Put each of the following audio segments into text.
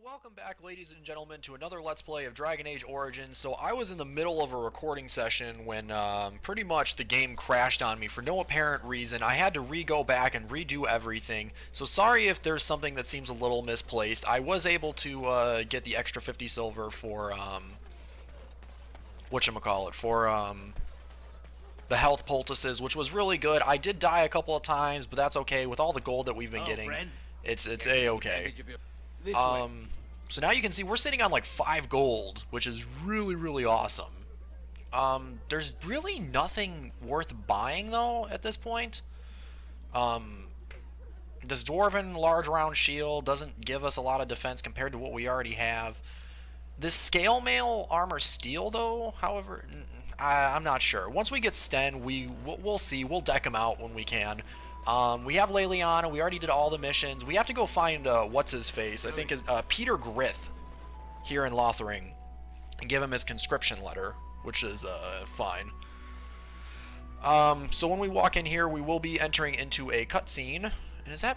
Welcome back, ladies and gentlemen, to another Let's Play of Dragon Age Origins. So I was in the middle of a recording session when pretty much the game crashed on me for no apparent reason. I had to go back and redo everything. So sorry if there's something that seems a little misplaced. I was able to get the extra 50 silver for, whatchamacallit, for the health poultices, which was really good. I did die a couple of times, but that's okay. With all the gold that we've been getting, it's a-okay. So now you can see we're sitting on like 5 gold, which is really awesome. There's really nothing worth buying though at this point. This dwarven large round shield doesn't give us a lot of defense compared to what we already have. This scale mail armor steel though, however, I'm not sure. Once we get Sten, we'll see. We'll deck him out when we can. We have Leliana, we already did all the missions. We have to go find, what's-his-face, I think is Peter Grith here in Lothering, and give him his conscription letter, which is, fine. So when we walk in here, we will be entering into a cutscene. And is that...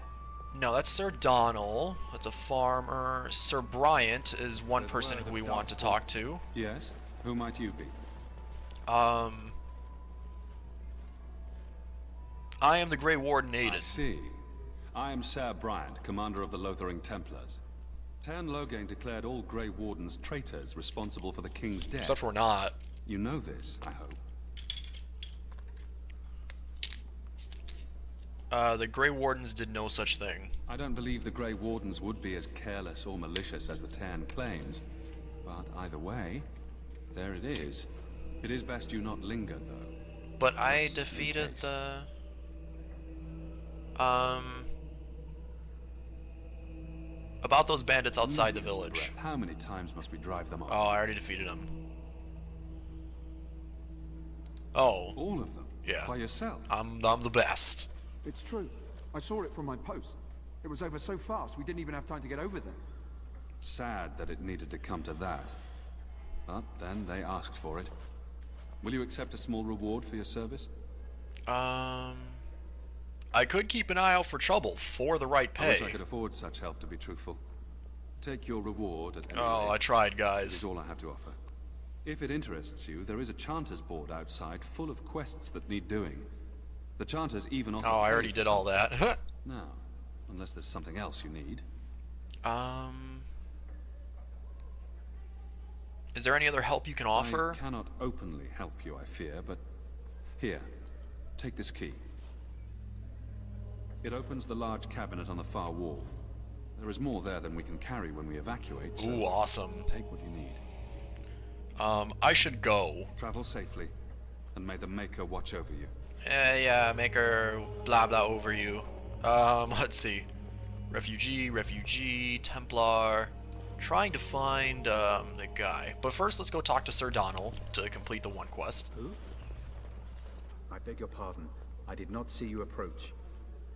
No, that's Sir Donald. That's a farmer. Sir Bryant is one person who we want to talk to. Yes? Who might you be? I am the Gray Warden Aedan. I see. I am Sir Bryant, commander of the Lothering Templars. Tern Loghain declared all Gray Wardens traitors responsible for the king's death. Except we're not. You know this, I hope. The Gray Wardens did no such thing. I don't believe the Gray Wardens would be as careless or malicious as the Tern claims. But either way, there it is. It is best you not linger, though. But I defeated the... About those bandits outside the village. How many times must we drive them off? Oh, I already defeated them. Oh. All of them? Yeah. By yourself? I'm the best. It's true. I saw it from my post. It was over so fast, we didn't even have time to get over there. Sad that it needed to come to that. But then they asked for it. Will you accept a small reward for your service? I could keep an eye out for trouble for the right pay. I wish I could afford such help, to be truthful. Take your reward at any Oh, rate. I tried, It guys. is all I have to offer. If it interests you, there is a Chanter's board outside full of quests that need doing. The Chanters even offer... Oh, I already did all that. No, unless there's something else you need. Is there any other help you can offer? I cannot openly help you, I fear, but... Here, take this key. It opens the large cabinet on the far wall. There is more there than we can carry when we evacuate, so Ooh, awesome. take what you need. I should go. Travel safely, and may the Maker watch over you. Yeah, Maker, blah blah over you. Let's see. Refugee, Templar. Trying to find, the guy. But first, let's go talk to Sir Donald to complete the one quest. Who? I beg your pardon. I did not see you approach.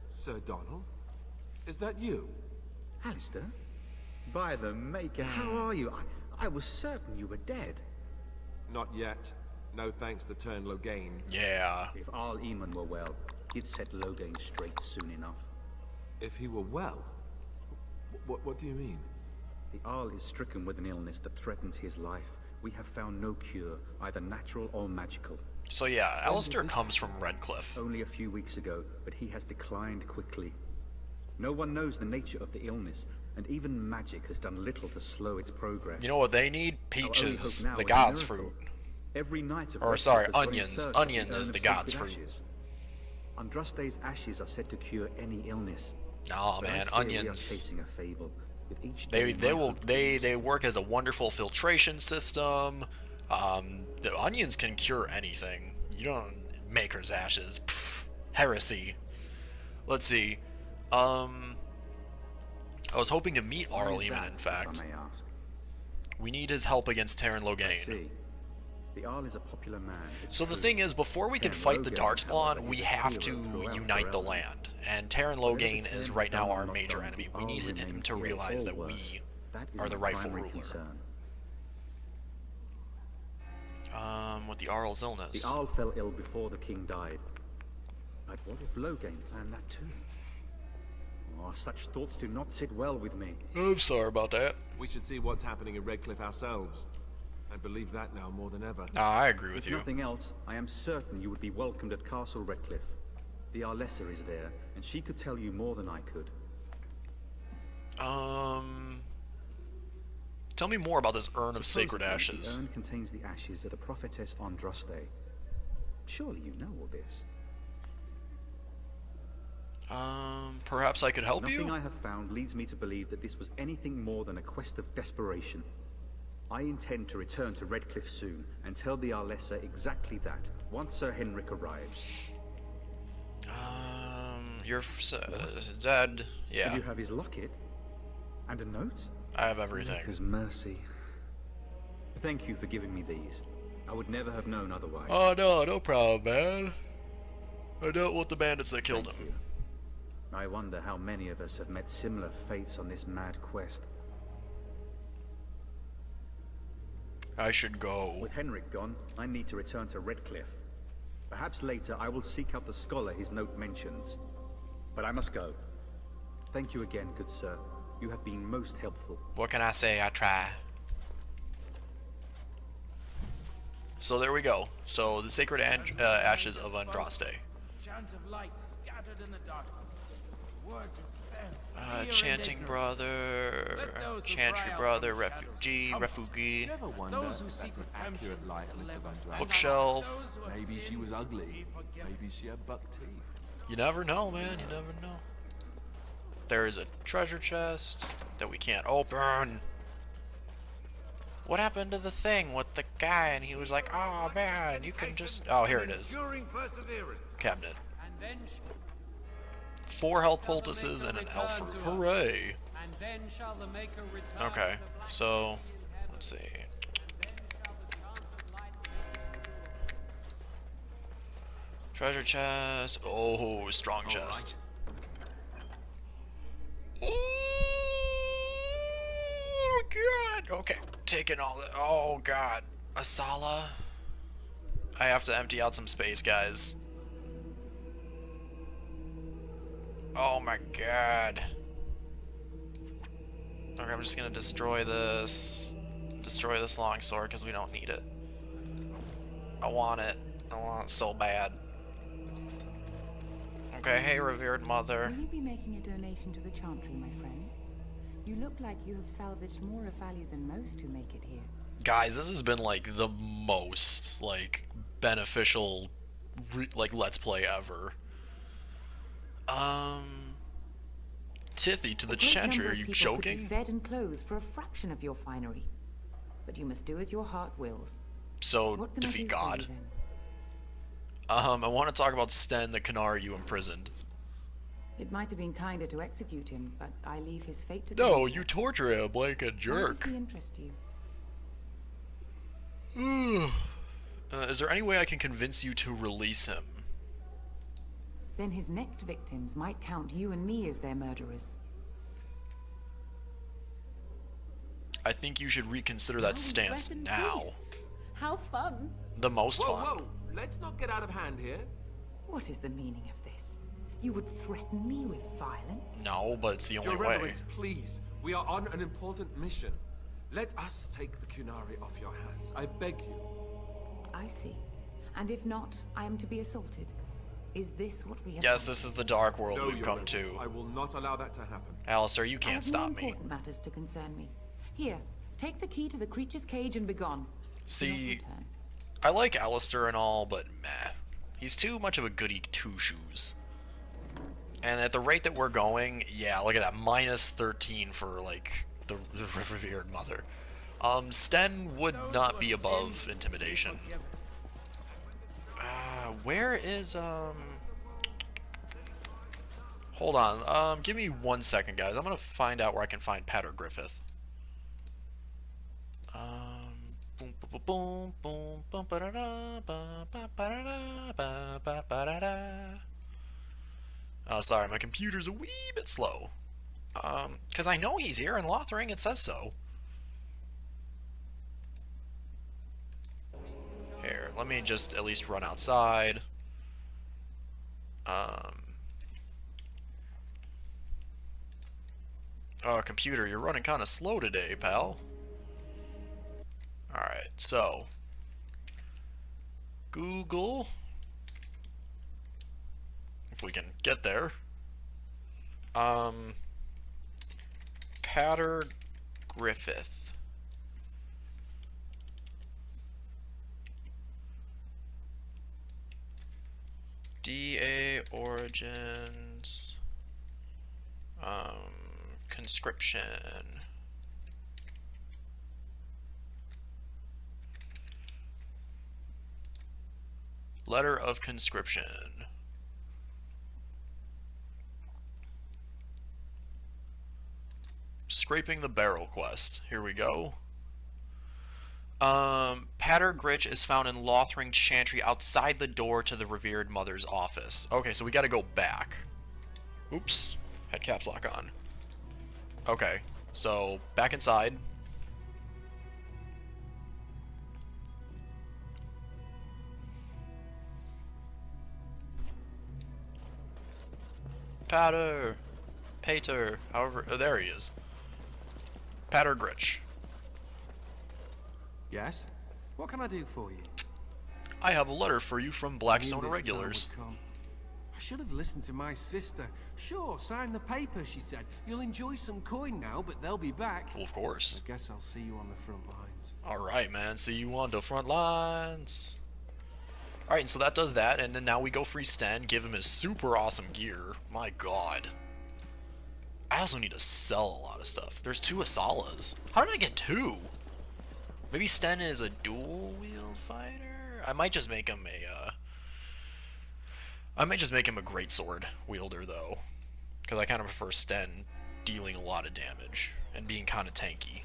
Sir Donald? Is that you? Alistair? By the Maker, how are you? I was certain you were dead. Not yet. No thanks to Tern Loghain. Yeah. If Arl Eamon were well, he'd set Loghain straight soon enough. If he were well? What do you mean? The Arl is stricken with an illness that threatens his life. We have found no cure, either natural or magical. So yeah, Alistair comes from Redcliffe. Only a few weeks ago, but he has declined quickly. No one knows the nature of the illness, and even magic has done little to slow its progress. You know what they need? Our only Peaches, hope now the is a god's miracle. fruit. Every night of Or, Redcliffe sorry, has gone in onions. search of Onion the is urn the of god's sacred fruit. ashes. Andraste's ashes are said to cure any illness. Nah, But I man, fear we are onions. chasing a fable. With each day They work as a wonderful filtration system. The onions can cure anything. You don't Maker's ashes. Pff, heresy. Let's see. I was hoping to meet Arl Eamon, in fact. I may ask. We need his help against Tern Loghain. See, the Arl is a popular man. It's So the true. thing is, before we can Tern fight the Loghain, Darkspawn, however, we is a have hero to throughout unite the realm. land. And Tern Whatever Loghain Tern is has right now done or our not major done, enemy. the We Arl need him remains to here realize or that worse. we That is are the my rightful primary ruler. concern. With the Arl's illness. The Arl fell ill before the king died. But what if Loghain planned that too? Oh, such thoughts do not sit well with me. I'm sorry about that. We should see what's happening in Redcliffe ourselves. I believe that now more than ever. I agree with If you. nothing else, I am certain you would be welcomed at Castle Redcliffe. The Arlessa is there, and she could tell you more than I could. Tell me more about this urn of sacred Supposedly, ashes. The urn contains the ashes of the prophetess Andraste. Surely you know all this. Perhaps I could help Nothing you? I have found leads me to believe that this was anything more than a quest of desperation. I intend to return to Redcliffe soon and tell the Arlessa exactly that, once Sir Henrik arrives. Your dad. Yeah, You have his locket? And a note? I have everything. His mercy. Thank you for giving me these. I would never have known otherwise. Oh no, no problem, man. I dealt with the bandits that killed Thank him. you. I wonder how many of us have met similar fates on this mad quest. I should go. With Henrik gone, I need to return to Redcliffe. Perhaps later I will seek out the scholar his note mentions. But I must go. Thank you again, good sir. You have been most helpful. What can I say? I try. So there we go. So the sacred ashes of Andraste. Chant of light scattered in the darkness. Word dispelled. Chanting brother, chantry brother, refugee, Never wonder Those who if seek that's an redemption accurate likeness of Andraste. bookshelf. Maybe she was ugly. Maybe she had buck teeth. You never know, man. You never know. There is a treasure chest that we can't open. What happened to the thing with the guy? And he was like, "Oh man, you can just." Oh, here it is. Cabinet. 4 health poultices and an elf fruit. Hooray! And then shall the Maker return. Okay, so let's see. Treasure chest. Oh, strong chest. Oh god. Okay, taking all the. Oh god, Asala. I have to empty out some space, guys. Oh my god. Okay, I'm just gonna destroy this. Destroy this longsword because we don't need it. I want it. I want it so bad. Okay, hey revered mother. Will you be making a donation to the Chantry, my friend? You look like you have salvaged more of value than most who make it here. Guys, this has been like the most like beneficial like let's play ever. Tithy to the A great Chantry, number are of you people could be joking? fed and clothed for a fraction of your finery. But you must do as your heart wills. So What can I defeat do for you God. then? I want to talk about Sten, the Canary you imprisoned. It might have been kinder to execute him, but I leave his fate to No, the you torture him like a Why does jerk. he interest you? Is there any way I can convince you to release him? Then his next victims might count you and me as their murderers. I think you should reconsider Now that we stance threaten now. priests. How fun! The most Whoa, fun. whoa! Let's not get out of hand here. What is the meaning of this? You would threaten me with violence? No, but it's the only Your way. Reverence, please. We are on an important mission. Let us take the Kunari off your hands. I beg you. I see. And if not, I am to be assaulted. Is this what we have Yes, come this is the dark world No, we've Your come Reverence, to. I will not allow that to happen. Alistair, you I can't have stop more me. important matters to concern me. Here, take the key to the creature's cage and begone. Do not See, return. I like Alistair and all, but meh. He's too much of a goody two-shoes. And at the rate that we're going, yeah, look at that, minus 13 for, like, the revered mother. Sten would not be above intimidation. Where is, Hold on, give me 1 second, guys. I'm gonna find out where I can find Pater Griffith. Boom, boom, boom, boom, boom, ba-da-da, ba, ba, ba-da-da, ba, ba, ba-da-da. Oh, sorry, my computer's a wee bit slow. Because I know he's here in Lothering, it says so. Here, let me just at least run outside. Computer, you're running kind of slow today, pal. Alright, so... Google... If we can get there. Patter Griffith. DA Origins. Conscription. Letter of conscription. Scraping the barrel quest. Here we go. Patter Gritch is found in Lothring Chantry outside the door to the revered mother's office. Okay, so we gotta go back. Oops. Had caps lock on. Okay, so back inside. Patter. Pater. However, oh, there he is. Patter Gritch. Yes? What can I do for you? I have a letter for you from Blackstone Irregulars. I should have listened to my sister. Sure, sign the paper, she said. You'll enjoy some coin now, but they'll be back. Well, of course. I guess I'll see you on the front lines. Alright, man. See you on the front lines. Alright, and so that does that, and then now we go free Sten, give him his super awesome gear. My god. I also need to sell a lot of stuff. There's 2 Asalas. How did I get 2? Maybe Sten is a dual-wield fighter? I might just make him a, greatsword wielder, though. Because I kind of prefer Sten dealing a lot of damage and being kind of tanky.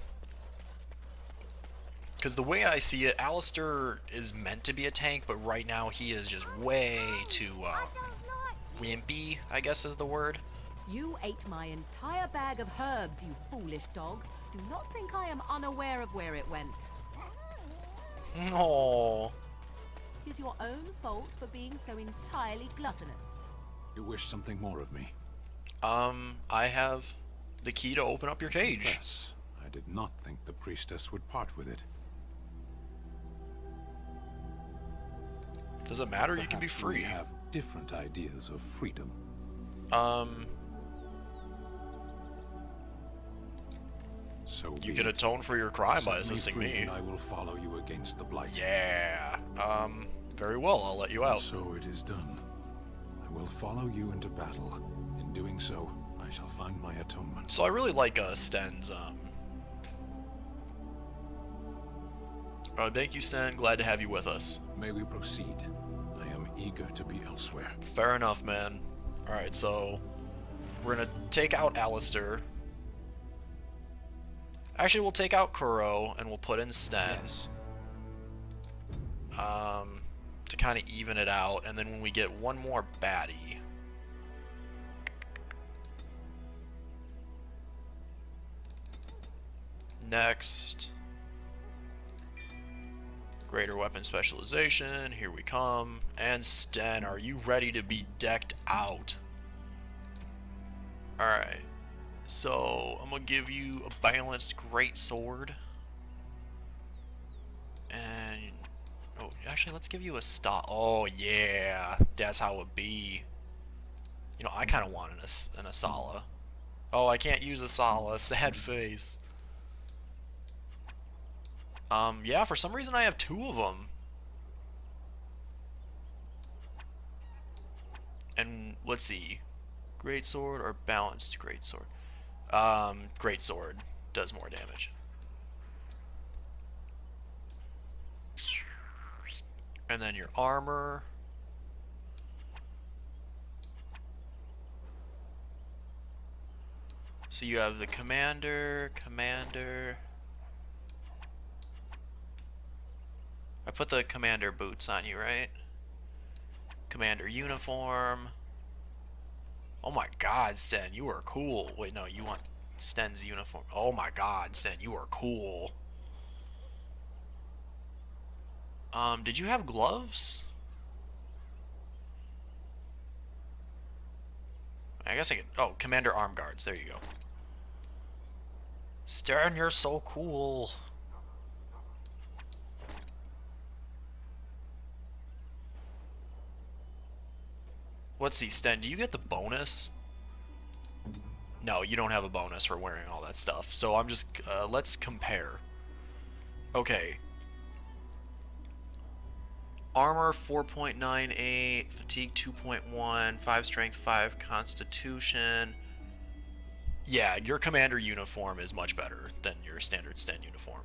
Because the way I see it, Alistair is meant to be a tank, but right now he is just way too, wimpy, I guess is the word. You ate my entire bag of herbs, you foolish dog. Do not think I am unaware of where it went. No. It is your own fault for being so entirely gluttonous. You wish something more of me? I have the key to open up your cage. Yes, I did not think the priestess would part with it. Does it matter? You can be Perhaps free. We have different ideas of freedom. So You be can it. atone for your crime by Set assisting free me. and I will follow you against the blight. Yeah. Very well. I'll let you out. So it is done. I will follow you into battle. In doing so, I shall find my atonement. So I really like Sten's. Thank you, Sten. Glad to have you with us. May we proceed? I am eager to be elsewhere. Fair enough, man. Alright, so we're gonna take out Alistair. Actually, we'll take out Kuro and we'll put in Sten. Yes. To kind of even it out, and then when we get one more baddie. Next. Greater weapon specialization, here we come. And Sten, are you ready to be decked out? Alright. So, I'm gonna give you a balanced greatsword. And... oh, actually, let's give you a stop. Oh, yeah. That's how it be. You know, I kind of want an Asala. Oh, I can't use Asala. Sad face. Yeah, for some reason I have 2 of them. And, let's see. Greatsword or balanced greatsword? Greatsword does more damage. And then your armor. So you have the commander. I put the commander boots on you, right? Commander uniform. Oh my god, Sten, you are cool. Wait, no, you want Sten's uniform. Oh my god, Sten, you are cool. Did you have gloves? I guess I could. Oh, commander arm guards. There you go. Stern, you're so cool. Let's see, Sten, do you get the bonus? No, you don't have a bonus for wearing all that stuff. So I'm just, let's compare. Okay. Armor 4.98, fatigue 2.1, 5 strength, 5 constitution. Yeah, your commander uniform is much better than your standard Sten uniform.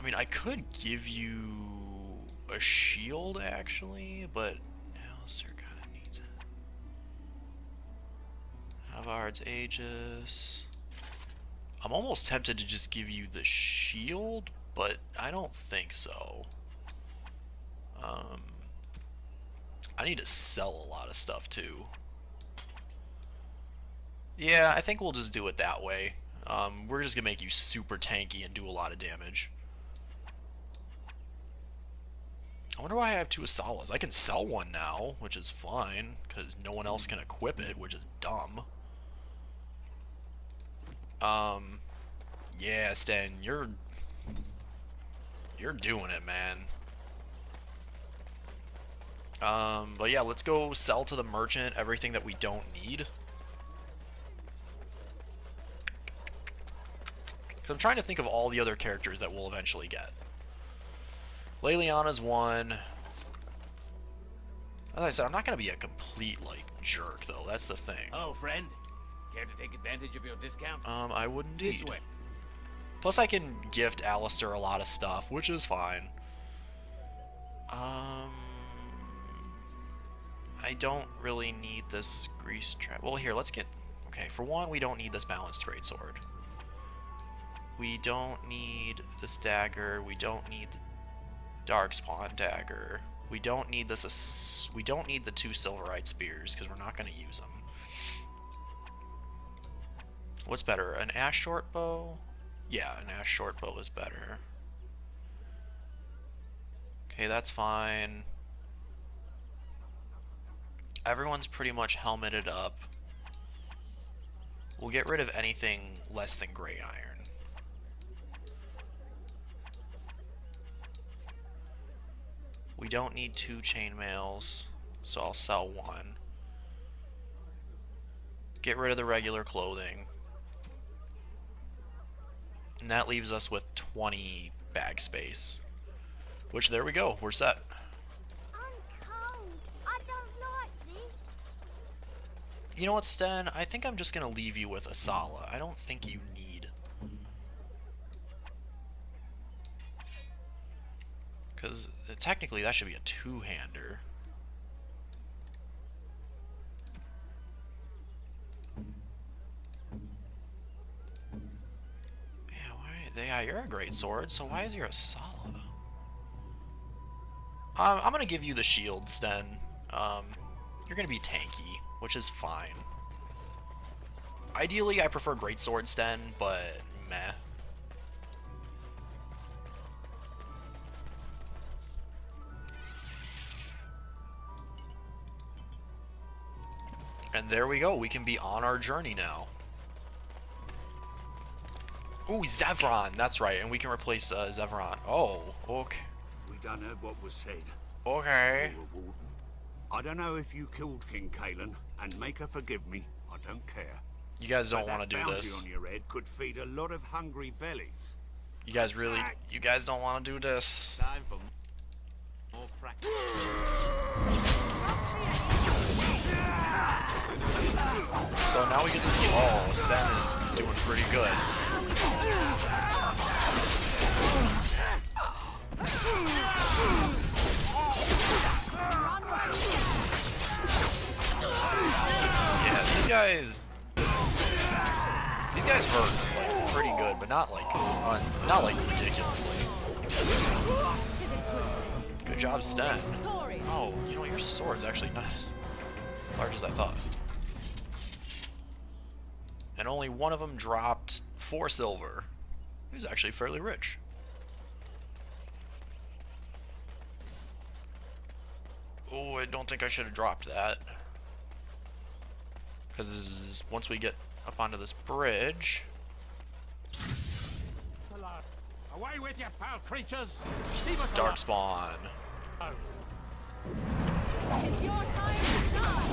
I mean, I could give you a shield, actually, but Alistair kind of needs it. Havard's Aegis. I'm almost tempted to just give you the shield, but I don't think so. I need to sell a lot of stuff, too. Yeah, I think we'll just do it that way. We're just gonna make you super tanky and do a lot of damage. I wonder why I have 2 Asalas. I can sell one now, which is fine, because no one else can equip it, which is dumb. Yeah, Sten, you're doing it, man. But yeah, let's go sell to the merchant everything that we don't need. Because I'm trying to think of all the other characters that we'll eventually get. Leliana's one. As I said, I'm not going to be a complete, like, jerk, though. That's the thing. Oh, friend. Care to take advantage of your discount? I would indeed. This way. Plus, I can gift Alistair a lot of stuff, which is fine. I don't really need this grease trap. Well, here, let's get... Okay, for one, we don't need this balanced greatsword. We don't need this dagger. We don't need the Darkspawn dagger. We don't need this. We don't need the 2 silverite spears because we're not going to use them. What's better, an ash short bow? Yeah, an ash short bow is better. Okay, that's fine. Everyone's pretty much helmeted up. We'll get rid of anything less than gray iron. We don't need 2 chainmails, so I'll sell 1. Get rid of the regular clothing. And that leaves us with 20 bag space. Which, there we go, we're set. I'm cold. I don't like this. You know what, Sten? I think I'm just going to leave you with Asala. I don't think you need... Because technically that should be a 2-hander. Yeah, you're a great sword, so why is your Asala? I'm gonna give you the shield, Sten. You're gonna be tanky, which is fine. Ideally, I prefer greatsword, Sten, but meh. And there we go. We can be on our journey now. Ooh, Zevran. That's right. And we can replace Zevran. Oh, okay. We done heard what was said. Okay. Warden. I don't know if you killed King Kalen, and make her forgive me. I don't care. You guys don't want to do bounty this. On your head could feed a lot of hungry bellies. You guys really... You guys don't want to do this. Time for more practice. So now we get to see... Oh, Sten is doing pretty good. Yeah, these guys hurt like pretty good, but not like ridiculously. Good job, Sten. Oh, you know, your sword's actually not as large as I thought. And only one of them dropped 4 silver. He was actually fairly rich. Oh, I don't think I should have dropped that. Because once we get up onto this bridge. Away with you, foul creatures! Darkspawn. It's your time to shine!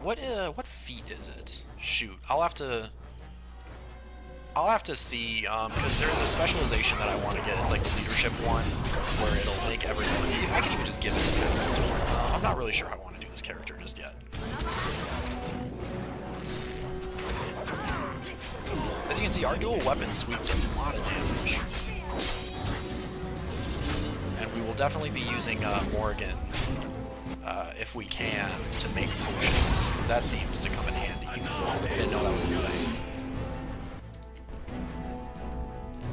What feat is it? Shoot, I'll have to see, because there's a specialization that I want to get. It's like the leadership one, where it'll make everyone. I can even just give it to Alistair. I'm not really sure how I want to do this character just yet. As you can see, our dual weapon sweep does a lot of damage. And we will definitely be using Morgan, if we can, to make potions, because that seems to come in handy. I didn't know that was a thing.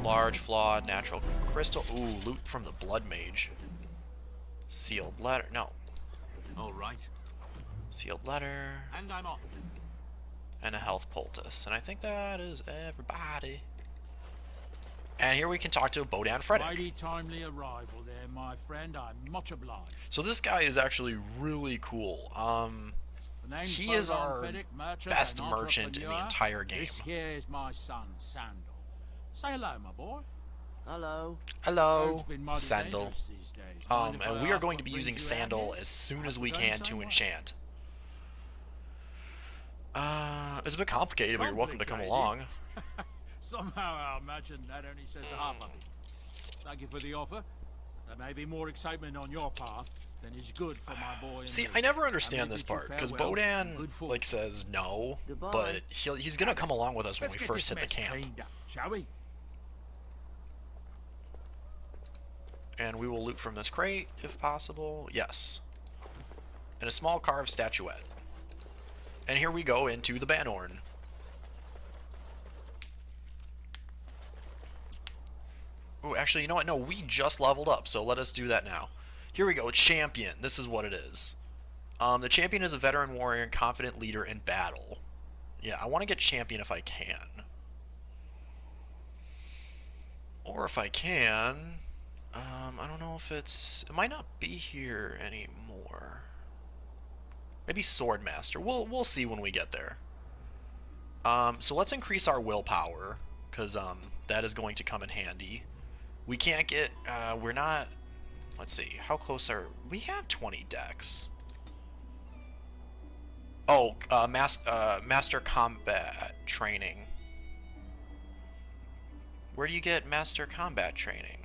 Large, flawed, natural crystal. Ooh, loot from the Blood Mage. Sealed letter. No. All right. Sealed letter. And I'm off. And a health poultice. And I think that is everybody. And here we can talk to Aedan Cousland. Mighty timely arrival there, my friend. I'm much obliged. So this guy is actually really cool. He is our best merchant in the entire game. This here is my son, Sandal. Say hello, my boy. Hello. Hello, Sandal. And we are going to be using Sandal as soon as we can to enchant. It's a bit complicated, but you're welcome to come along. Somehow I imagine that only says half of it. Thank you for the offer. There may be more excitement on your part than is good for my boy. See, I never understand this part, because Aedan, like, says no, but he's gonna come along with us when we first hit the camp. Shall we? And we will loot from this crate, if possible. Yes. And a small carved statuette. And here we go into the Bannorn. Oh, actually, you know what? No, we just leveled up, so let us do that now. Here we go, Champion. This is what it is. The Champion is a veteran warrior and confident leader in battle. Yeah, I want to get Champion if I can. Or if I can... I don't know if it's... It might not be here anymore. Maybe Swordmaster. We'll see when we get there. So let's increase our willpower, because that is going to come in handy. We can't get... we're not... Let's see. How close are... We have 20 decks. Oh, Master Combat Training. Where do you get Master Combat Training?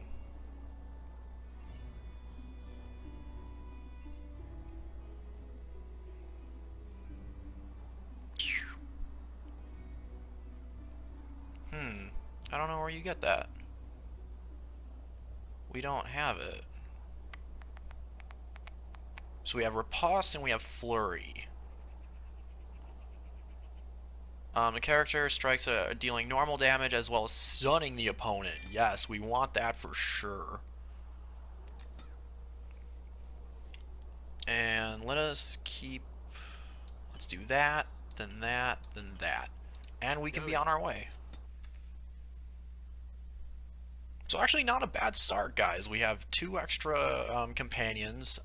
I don't know where you get that. We don't have it. So we have Riposte and we have Flurry. The character strikes dealing normal damage as well as stunning the opponent. Yes, we want that for sure. And let us keep... Let's do that, then that, then that. And we can be on our way. So actually not a bad start, guys. We have 2 extra companions.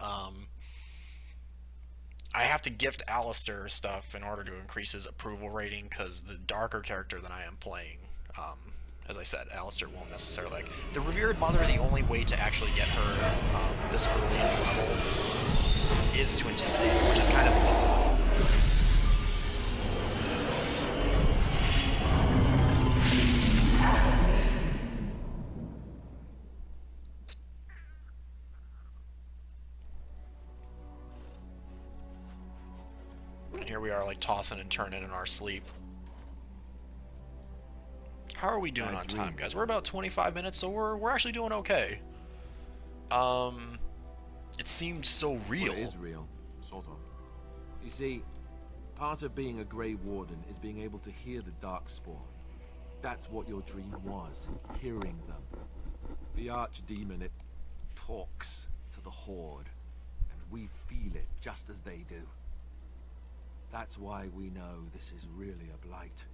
I have to gift Alistair stuff in order to increase his approval rating, because the darker character that I am playing, as I said, Alistair won't necessarily like. The Revered Mother, the only way to actually get her this early in the level is to intimidate, which is kind of... Here we are, like, tossing and turning in our sleep. How are we doing on time, guys? We're about 25 minutes, so we're actually doing okay. It seemed so real. Well, it is real, sort of. You see, part of being a Gray Warden is being able to hear the Darkspawn. That's what your dream was, hearing them. The Archdemon, it talks to the Horde, and we feel it just as they do. That's why we know this is really a blight.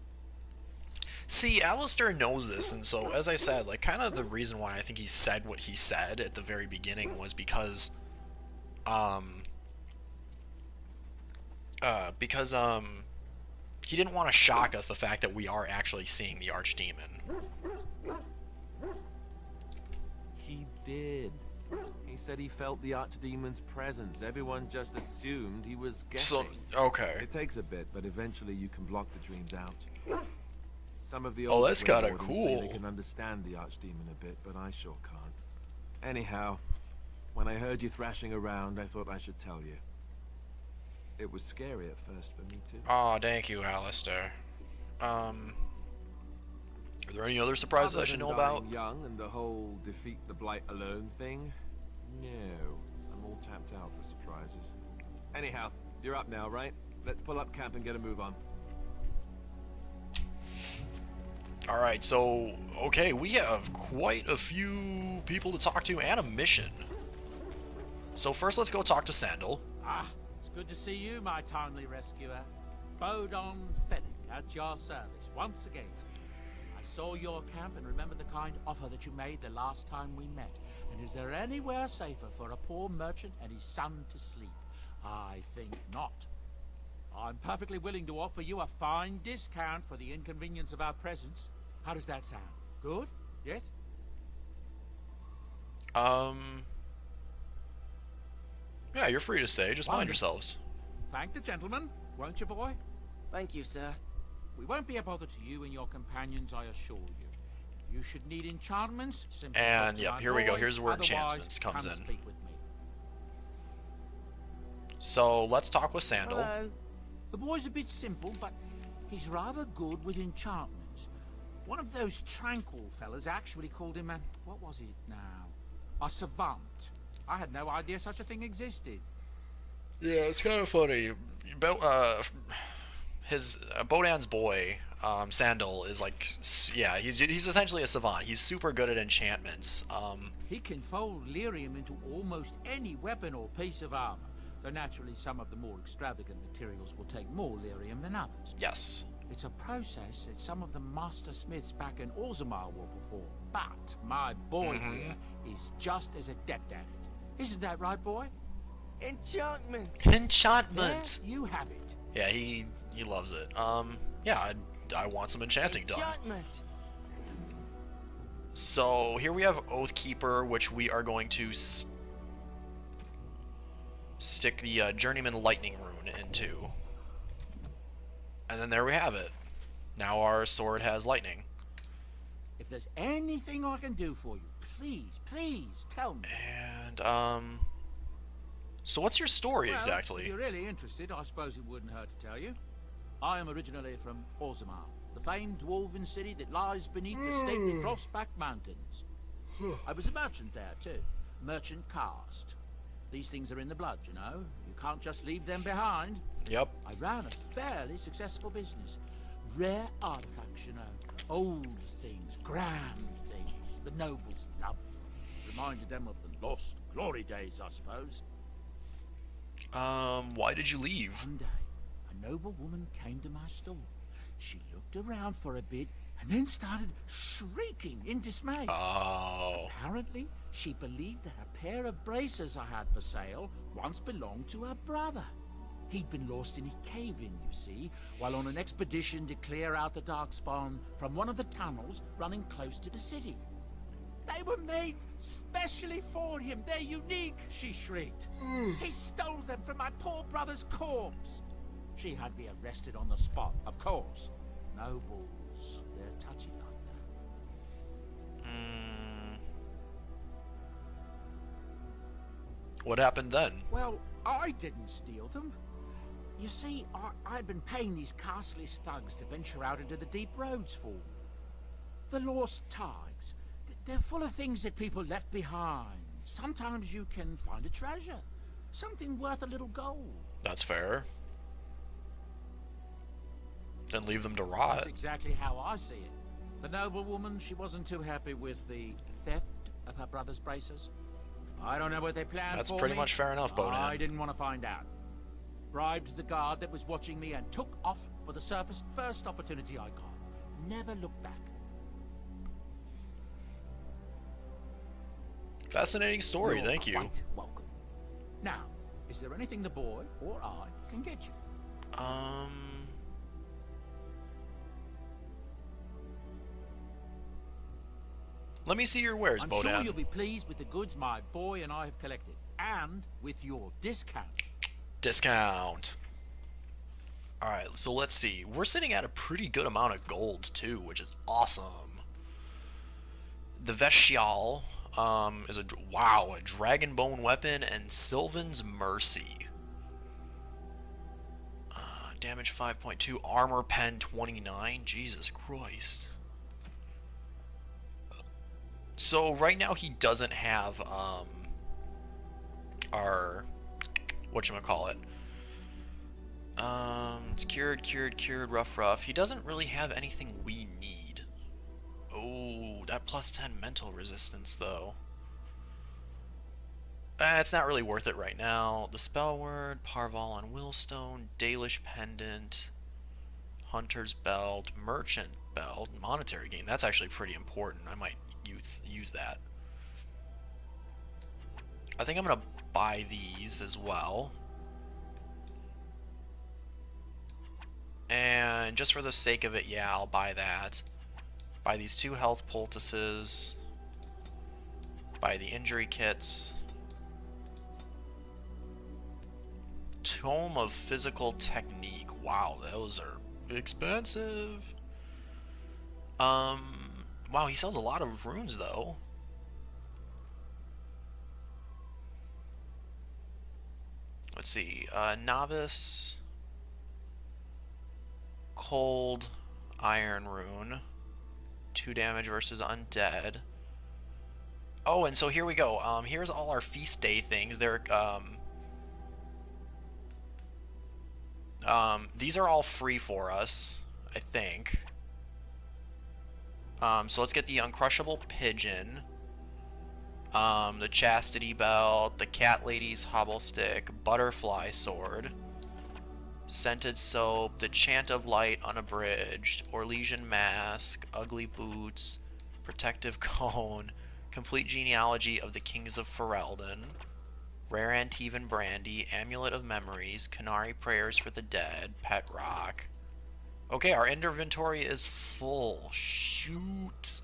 See, Alistair knows this, and so, as I said, like, kind of the reason why I think he said what he said at the very beginning was because, he didn't want to shock us, the fact that we are actually seeing the Archdemon. He did. He said he felt the Archdemon's presence. Everyone just assumed he was guessing. So, okay. It takes a bit, but eventually you can block the dreams out. Some of the Oh, that's Grey kinda Wardens say cool. They can understand the Archdemon a bit, but I sure can't. Anyhow, when I heard you thrashing around, I thought I should tell you. It was scary at first for me too. Oh, thank you, Alistair. Are there any other surprises I should know about? Young and the whole defeat the blight alone thing? No, I'm all tapped out for surprises. Anyhow, you're up now, right? Let's pull up camp and get a move on. Alright, so, okay, we have quite a few people to talk to and a mission. So first, let's go talk to Sandal. Ah, it's good to see you, my timely rescuer. Bodon Fennick at your service once again. I saw your camp and remember the kind offer that you made the last time we met. And is there anywhere safer for a poor merchant and his son to sleep? I think not. I'm perfectly willing to offer you a fine discount for the inconvenience of our presence. How does that sound? Good? Yes? Yeah, you're free to stay. Just mind yourselves. Thank the gentleman, won't you, boy? Thank you, sir. We won't be a bother to you and your companions, I assure you. You should need enchantments. Simply And, talk to yep, my here we go. boy. Here's where Otherwise, enchantments comes come in. speak with me. So, let's talk with Sandal. Hello. The boy's a bit simple, but he's rather good with enchantments. One of those tranquil fellas actually called him a... what was it now? A savant. I had no idea such a thing existed. Yeah, it's kind of funny. Bodan's boy, Sandal, is like, yeah, he's essentially a savant. He's super good at enchantments. He can fold lyrium into almost any weapon or piece of armor, though naturally some of the more extravagant materials will take more lyrium than others. Yes. It's a process that some of the master smiths back in Orzammar will perform, but my boy here is just as adept at it. Isn't that right, boy? Enchantment. Enchantment. There you have it. Yeah, he loves it. Yeah, I want some enchanting done. Enchantment. So here we have Oathkeeper, which we are going to stick the Journeyman Lightning Rune into. And then there we have it. Now our sword has lightning. If there's anything I can do for you, please tell me. And, so what's your story Well, exactly? If you're really interested, I suppose it wouldn't hurt to tell you. I am originally from Orzammar, the famed dwarven city that lies beneath the stately Frostback Mountains. I was a merchant there, too. Merchant caste. These things are in the blood, you know. You can't just leave them behind. Yep. I ran a fairly successful business. Rare artifacts, you know. Old things, grand things. The nobles loved them. Reminded them of the lost glory days, I suppose. Why did you leave? One day, a noble woman came to my store. She looked around for a bit and then started shrieking in dismay. Oh. Apparently, she believed that a pair of braces I had for sale once belonged to her brother. He'd been lost in a cave-in, you see, while on an expedition to clear out the Darkspawn from one of the tunnels running close to the city. They were made specially for him. They're unique, she shrieked. He stole them from my poor brother's corpse. She had me arrested on the spot, of course. Nobles, they're touchy like that. What happened then? Well, I didn't steal them. You see, I'd been paying these castless thugs to venture out into the deep roads for me. The lost tides. They're full of things that people left behind. Sometimes you can find a treasure. Something worth a little gold. That's fair. Then leave them to rot. That's exactly how I see it. The noblewoman, she wasn't too happy with the theft of her brother's braces. I don't know what they planned That's for pretty me. much fair enough, Bodan. I didn't want to find out. Bribed the guard that was watching me and took off for the surface first opportunity I got. never looked back. Fascinating story, You're thank you. quite welcome. Now, is there anything the boy or I can get you? Let me see your wares, I'm Bodan. sure you'll be pleased with the goods my boy and I have collected, and with your discount. Discount. Alright, so let's see. We're sitting at a pretty good amount of gold, too, which is awesome. The Vestial is a dragon bone weapon, and Sylvan's Mercy. Damage 5.2, armor pen 29. Jesus Christ. So right now he doesn't have our whatchamacallit. It's cured, rough. He doesn't really have anything we need. Oh, that plus 10 mental resistance though. It's not really worth it right now. The spell word, Parval and Willstone, Dalish Pendant, Hunter's Belt, Merchant Belt, monetary gain. That's actually pretty important. I might use that. I think I'm gonna buy these as well. And just for the sake of it, yeah, I'll buy that. Buy these 2 health poultices. Buy the injury kits. Tome of Physical Technique. Wow, those are expensive. Wow, he sells a lot of runes though. Let's see. Novice. Cold Iron Rune. 2 damage versus undead. Oh, and so here we go. Here's all our feast day things. They're these are all free for us, I think. So let's get the Uncrushable Pigeon, the Chastity Belt, the Cat Lady's Hobble Stick, Butterfly Sword, Scented Soap, the Chant of Light Unabridged, Orlesian Mask, Ugly Boots, Protective Cone, Complete Genealogy of the Kings of Ferelden, Rare Antivan Brandy, Amulet of Memories, Canary Prayers for the Dead, Pet Rock. Okay, our inventory is full. Shoot.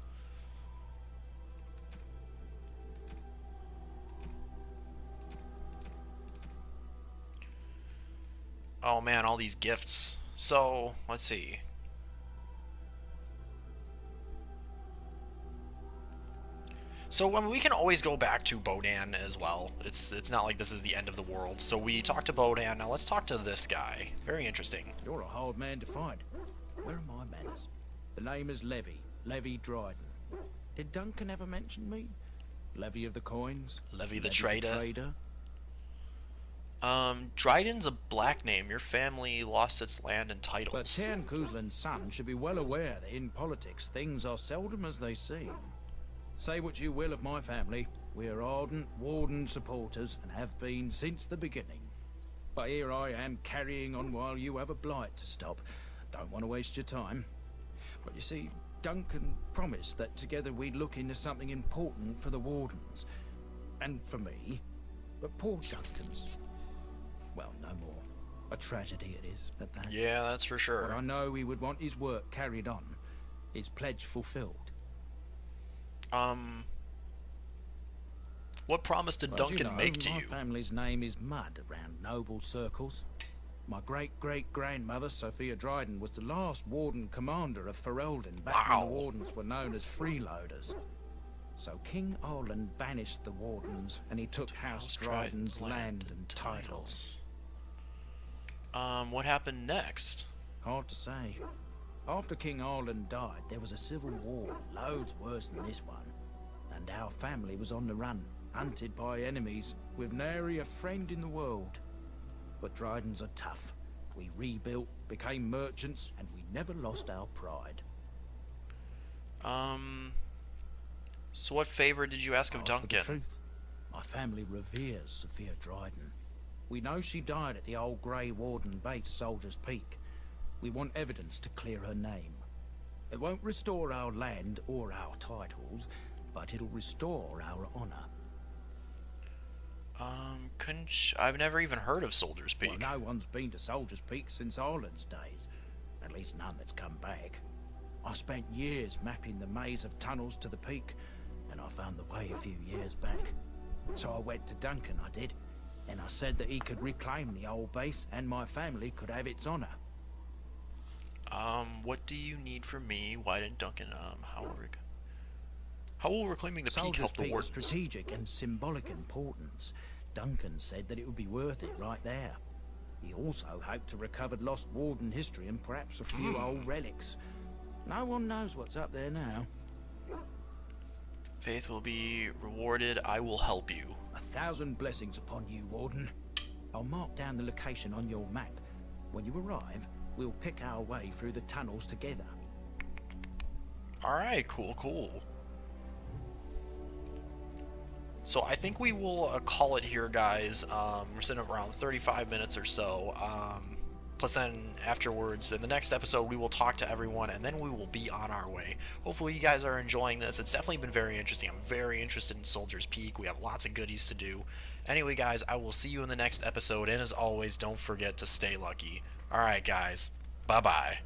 Oh man, all these gifts. So, let's see. So, I mean, we can always go back to Bodan as well. It's not like this is the end of the world. So we talked to Bodan. Now let's talk to this guy. Very interesting. You're a hard man to find. Where are my manners? The name is Levy Dryden. Did Duncan ever mention me? Levy of the Coins? Levy the Trader. Dryden's a black name. Your family lost its land and titles. But Aedan Cousland's son should be well aware that in politics things are seldom as they seem. Say what you will of my family, we are ardent Warden supporters and have been since the beginning. But here I am carrying on while you have a blight to stop. Don't want to waste your time. But you see, Duncan promised that together we'd look into something important for the Wardens. And for me. But poor Duncan's... well, no more. A tragedy it is, at that. Yeah, that's for sure. But I know he would want his work carried on. His pledge fulfilled. What promise did Duncan make to you? My family's name is mud around noble circles. My great-great-grandmother, Sophia Dryden, was the last Warden commander of Ferelden back when the Wardens were known as freeloaders. So King Arland banished the Wardens, and he took House Dryden's land and titles. What happened next? Hard to say. After King Arland died, there was a civil war, loads worse than this one. And our family was on the run, hunted by enemies, with nary a friend in the world. But Drydens are tough. We rebuilt, became merchants, and we never lost our pride. So what favor did you ask of Duncan? For the truth, my family reveres Sophia Dryden. We know she died at the old Gray Warden base, Soldier's Peak. We want evidence to clear her name. It won't restore our land or our titles, but it'll restore our honor. I've never even heard of Soldier's Peak. Well, no one's been to Soldier's Peak since Ireland's days. At least none that's come back. I spent years mapping the maze of tunnels to the peak, and I found the way a few years back. So I went to Duncan, I did, and I said that he could reclaim the old base and my family could have its honor. What do you need from me? Why didn't Duncan, how will reclaiming the peak help the Wardens? Strategic and symbolic importance. Duncan said that it would be worth it right there. He also hoped to recover lost Warden history and perhaps a few old relics. No one knows what's up there now. Faith will be rewarded. I will help you. 1,000 blessings upon you, Warden. I'll mark down the location on your map. When you arrive, we'll pick our way through the tunnels together. Alright, cool. So I think we will call it here, guys. We're sitting at around 35 minutes or so. Plus then afterwards, in the next episode, we will talk to everyone, and then we will be on our way. Hopefully you guys are enjoying this. It's definitely been very interesting. I'm very interested in Soldier's Peak. We have lots of goodies to do. Anyway, guys, I will see you in the next episode, and as always, don't forget to stay lucky. Alright, guys. Bye-bye.